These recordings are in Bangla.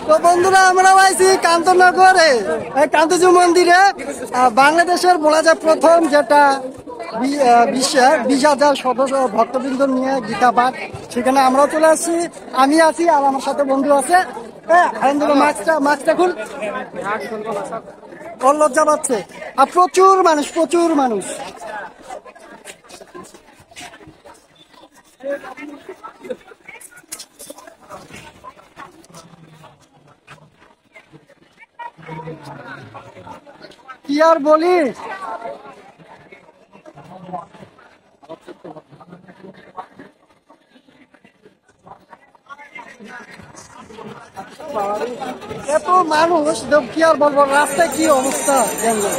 তো বন্ধুরা আমরা পাইছি কান্তনগরে কান্তজি মন্দিরে বাংলাদেশের বলা যায় প্রথম যেটা বিশ্বের 20,000 সদস্য ভক্তবৃন্দ নিয়ে গীতা পাঠ, সেখানে আমরাও চলে আসছি। আমি আছি আর আমার সাথে বন্ধু আছে। মাস্কটা খুল, ওর লজ্জা পাচ্ছে। আর প্রচুর মানুষ কি আর বলিস। এত মানুষ, কি আর বলবো, রাস্তায় কি অবস্থা জানলো।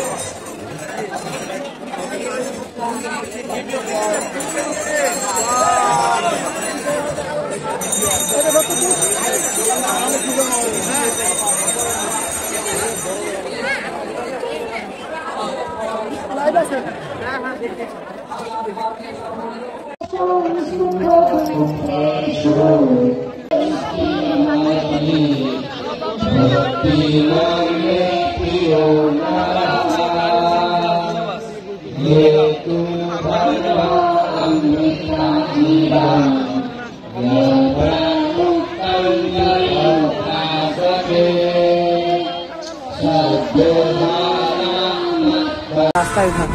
রাস্তায় থাক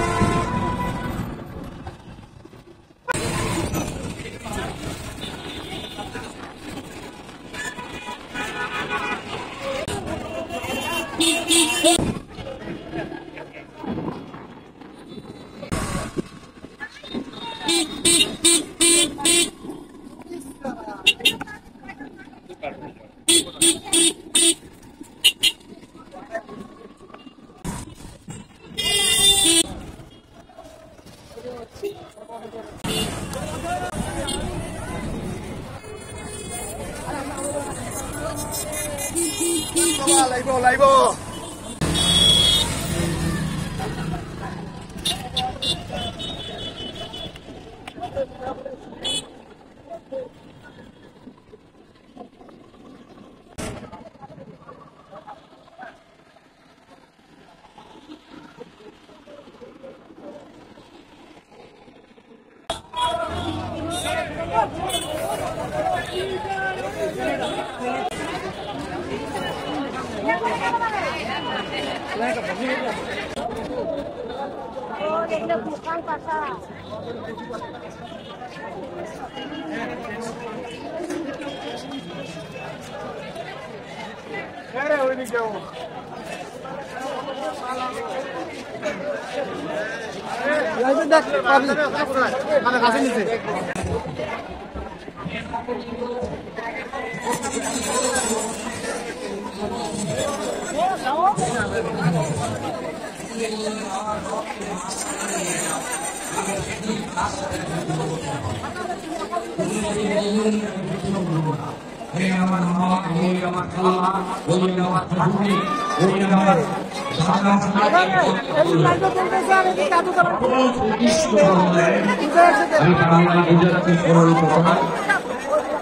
লাইব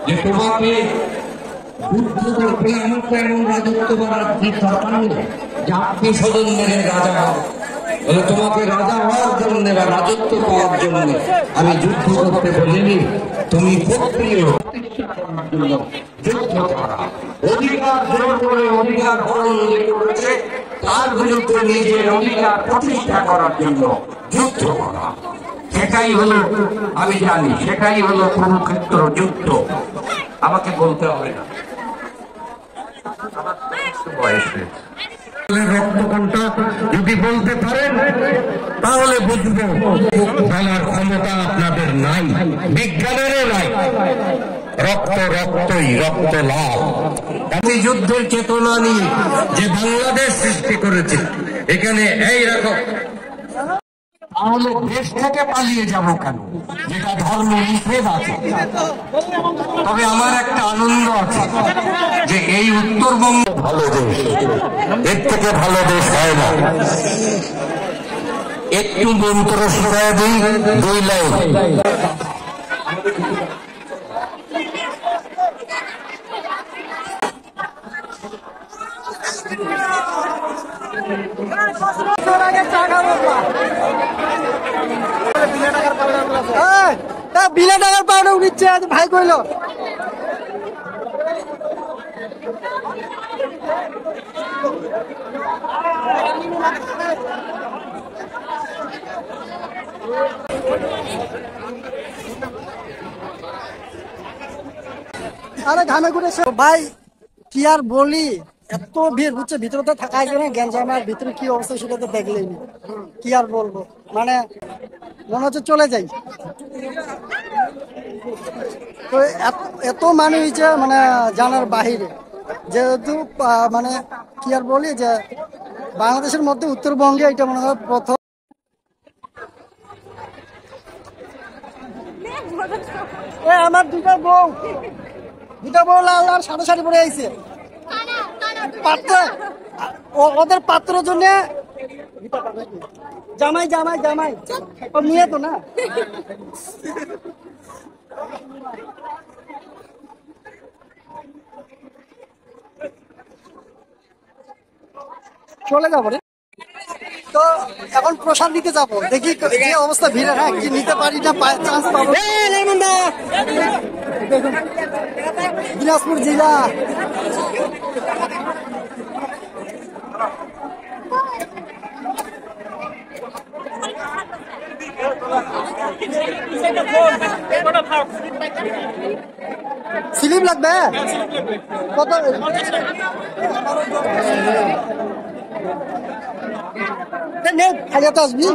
যে তোমাকে বুদ্ধ করবে এমন রাজত্ব করার যে দরকার জাতি স্বজনদের রাজা বলে তোমাকে রাজা হওয়ার জন্য বা রাজত্ব পাওয়ার জন্য আমি যুদ্ধ করতে বলিনি। তুমি ক্ষত্রিয় যুদ্ধ করা, অধিকার জোর করে অধিকার হরণ করেছে, তার বিরুদ্ধে নিজের অধিকার প্রতিষ্ঠা করার জন্য যুদ্ধ করা, সেটাই হলো, আমি জানি সেটাই হলো কুরুক্ষেত্র যুদ্ধ। আমাকে বলতে হবে না, বয়স হয়েছে। রক্তকণ্ঠা যদি বলতে পারেন তাহলে বুঝবো বলার ক্ষমতা আপনাদের নাই, বিজ্ঞানেরও নাই। রক্ত রক্তই রক্ত লাভ। আমি যুদ্ধের চেতনা নিয়ে যে বাংলাদেশ সৃষ্টি করেছে, এখানে এই রকম তাহলে দেশ থেকে পালিয়ে যাব কেন, যেটা ধর্ম নিষেধ আছে। তবে আমার একটা আনন্দ আছে যে এই উত্তরবঙ্গ ভালো দেশ, এর থেকে ভালো দেশ হয় না। একটু মন্ত্র শোনায় দিই 2 লাইন। বিনা টাকার পাউডার উঠিচ্ছে ভাই কইলো। আরে ঘামে ঘুরেছে ভাই, কি আর বলি, এত ভিড় বুঝছে, ভিতরে তো থাকাই যায় না, গ্যাঞ্জামের ভিতরে কি অবস্থা সেটা তো দেখলেই নি। কি আর বলবো, মানে মনে হচ্ছে চলে যাই। তো এত মানুষ হয়েছে মানে জানার বাহিরে, যেহেতু মানে কি আর বলি যে বাংলাদেশের মধ্যে উত্তরবঙ্গে এটা মনে হয় প্রথম। আমার দুটা বউ লাল লাল সাড়ে সাড়ে পরে আইছে পাত্র, ওদের পাত্রের জন্য জামাই জামাই জামাই ও নিয়ে তো না। চলে যাবো রে, তো এখন প্রসাদ নিতে যাবো, দেখি যে অবস্থা ভিড়ে, হ্যাঁ কি নিতে পারি না, চান্স পাবো। দেখুন দিনাজপুর জেলা স্লিপ লাগবে কত? খালি তো আসবি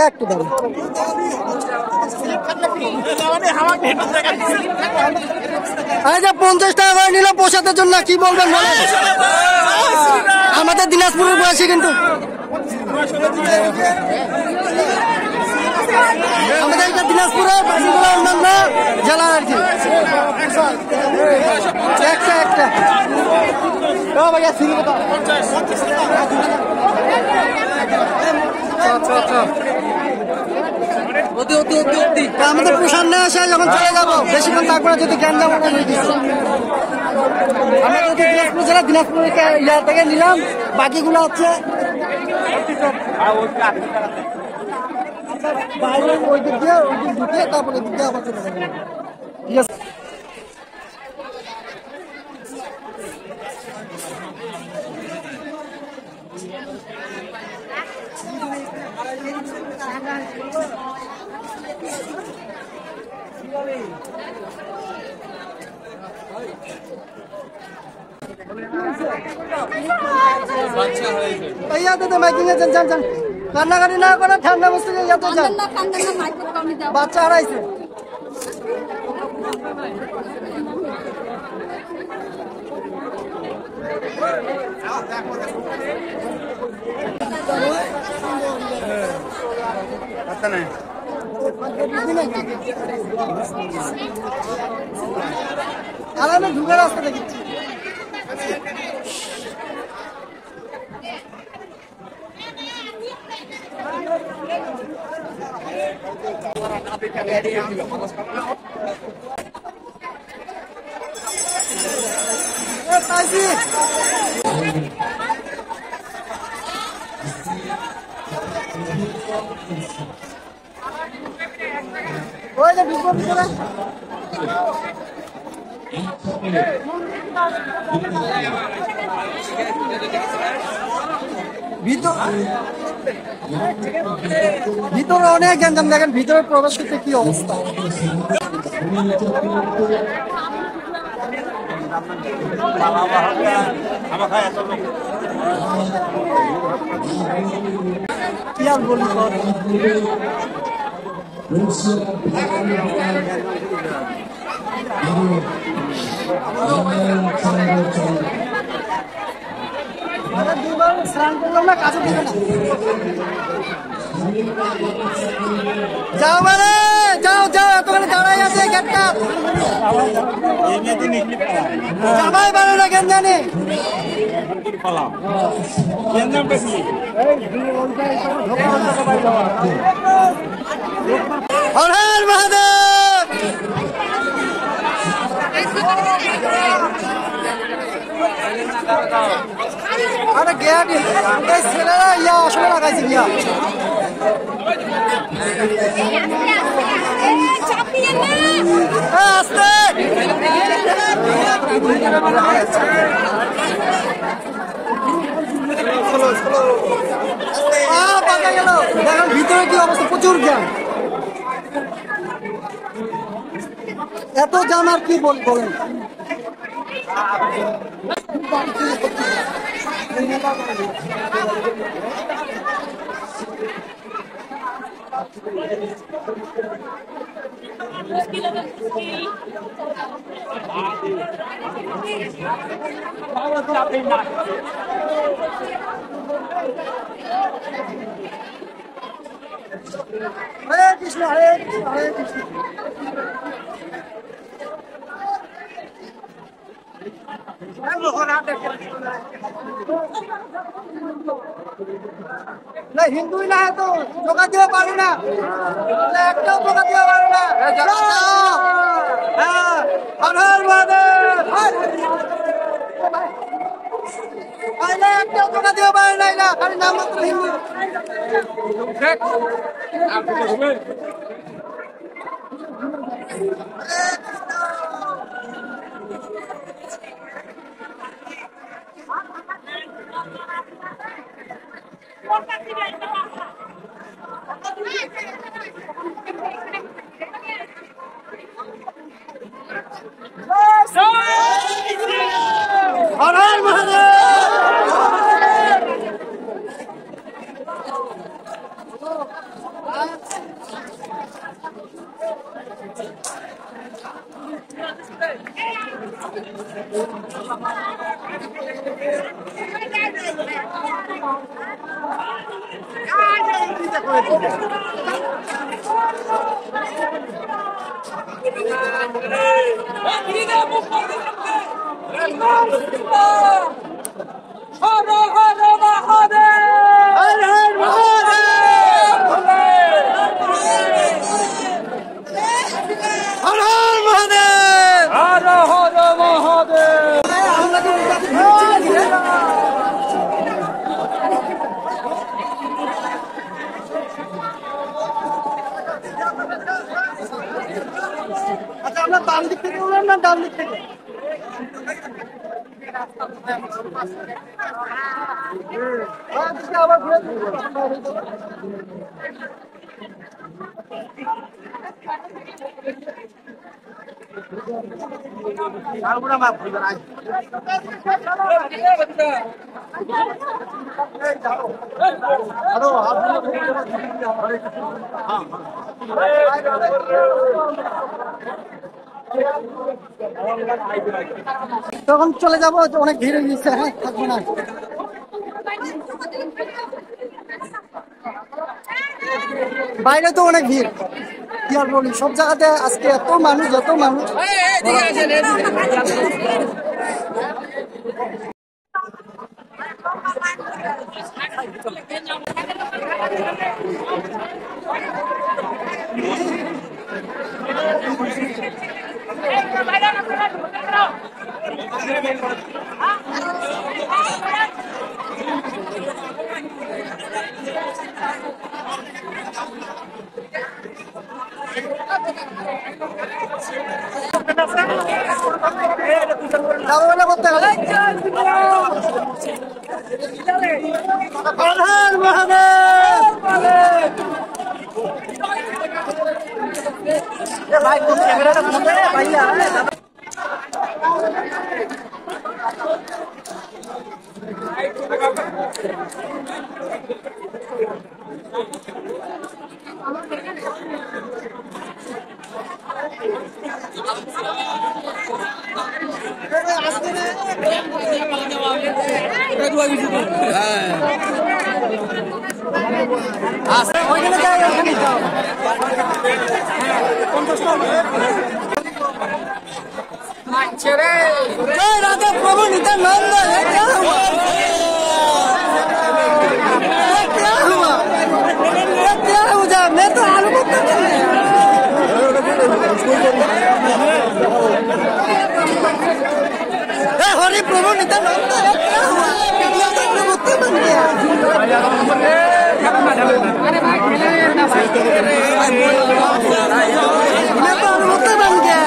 একটু দাঁড়ো। আরে যে 50 টাকা করে নিল পোশাকের জন্য, কি বলবেন বলেন? আমাদের দিনাজপুরের বয়সী কিন্তু আমাদের এটা দিনাজপুরের বাকিগুলো অন্যান্য জেলা আর কি। একটা ভাইয়া সিল আমাদের সামনে আসে যখন চলে যাবো, বেশিক্ষণ থাকবো না, যদি জ্ঞান যাবো আমরা যদি দিনাজপুর জেলা দিনাজপুর ইয়া থেকে নিলাম, বাকিগুলো হচ্ছে বাইরে ওই দিক দিয়ে ঢুকে তারপরে দিক দিয়ে আবার চলে যাবে। ঠিক আছে, কান্নাকাটি না করে ঠান্ডা বস্তু যান, বাচ্চা হারাইছে। আরামে ঢুকে রাস্তা দেখি। ওই যে ঢুকবো ভিতরে, ভিতরে অনেক গ্যাঞ্জাম, দেখেন ভিতরে প্রবেশ করতে কি অবস্থা। কি আর বলি, স্নান করলাম না, কাছে দিবে না। যাও মানে যাও যাও, এতখানি দাঁড়াই আছে গেটটা। জামাই বানো না কেন জানি হর হর মহাদেব। আরে গিয়া এই ছেলেরা ইয়া আসলে লাগাইছে গিয়া আস্তে পাকা গেল। দেখেন ভিতরে কি অবস্থা, প্রচুর জ্যাম। এত জ্যাম আর কি বলেন। হরে কৃষ্ণ হরে কৃষ্ণ হরে কৃষ্ণ। না হিন্দুই না তো টোকা দিতে পারি না, একটাও টোকা দিতে পারি না। হ্যাঁ হর হর মহাদেব। একটাও টোকা দিতে পারি না, খালি নাম মাত্র হিন্দু। হর হর মহাদেব। আচ্ছা আমরা বাম দিক থেকে উঠলাম না ডান দিক থেকে? আবার ঘুরে তখন চলে যাবো, অনেক ভিড় হয়ে গেছে। হ্যাঁ থাকবো না, বাইরে তো অনেক ভিড়, কি আর বলি। সব জায়গাতে আজকে এত মানুষ, এত মানুষ। করতে হবে। ভাই ক্যামেরাটা ভাইয়া ওইখানে যাই, ওইখানে যাও। 50 টাকা नित्यानंद ये क्या हुआ? ये क्या हुआ? ये क्या हुआ? मैं तो आलू भुट्टा बन गया। हरि प्रभु नित्यानंद ये क्या हुआ? मैं तो आलू भुट्टा बन गया। मैं तो आलू भुट्टा बन गया।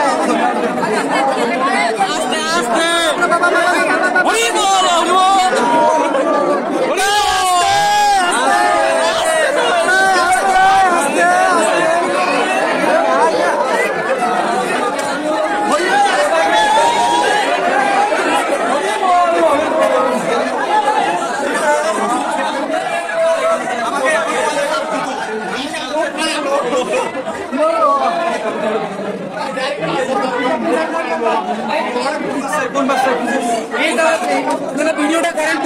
ভিডিওটা করেন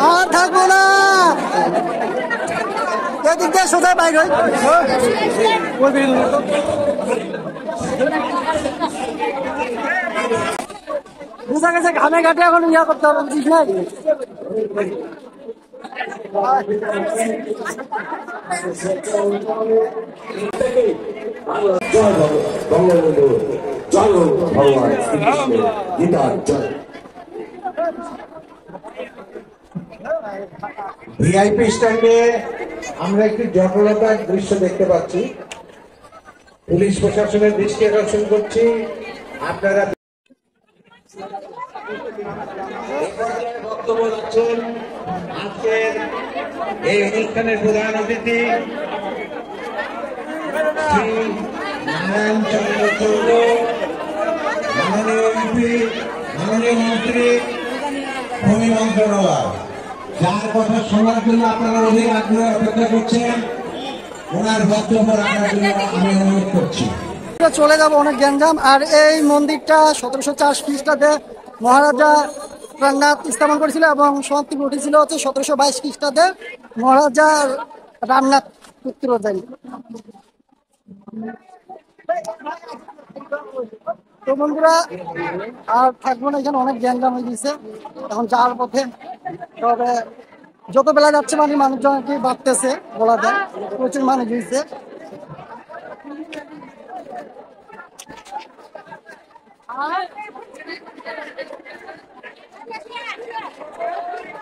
আর থাকবো না এদিক দিয়ে সোজা বাইক হয় বুঝা গেছে ঘামে ঘাটে এখন ইয়া করতে হবে বুঝিস না বঙ্গবন্ধু জয় হোক ভগবান শ্রীকৃষ্ণের গীতার জয়। ভিআইপি স্ট্যান্ডে আমরা একটি জটিলতার দৃশ্য দেখতে পাচ্ছি। পুলিশ প্রশাসনের দৃষ্টি আকর্ষণ করছি, আপনারা বক্তব্য রাখছেন আজকের এই অনুষ্ঠানের প্রধান অতিথি শ্রী নারায়ণ চন্দ্র চৌধুরী, মাননীয় এমপি, মাননীয় মন্ত্রী, ভূমি মন্ত্রণালয়, যার কথা শোনার জন্য আপনারা অধিক আগ্রহে অপেক্ষা করছেন, ওনার বক্তব্য রাখার জন্য আমি অনুরোধ করছি। চলে যাব অনেক গ্যাঞ্জাম। আর এই মন্দিরটা 1704 খ্রিস্টাব্দে মহারাজা রামনাথ স্থাপন করেছিল এবং সমাপ্তি ঘটেছিল হচ্ছে 1722 খ্রিস্টাব্দে মহারাজা রামনাথ পুত্রদায়ী। তো বন্ধুরা আর থাকবো না, এখানে অনেক গ্যাঞ্জাম হয়ে গেছে, এখন যাওয়ার পথে। তবে যত বেলা যাচ্ছে মানে মানুষজন আর কি বাড়তেছে, বলা যায় প্রচুর মানুষ হয়েছে।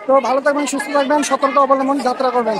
তো ভালো থাকবেন, সুস্থ থাকবেন, সতর্ক অবলম্বন যাত্রা করবেন।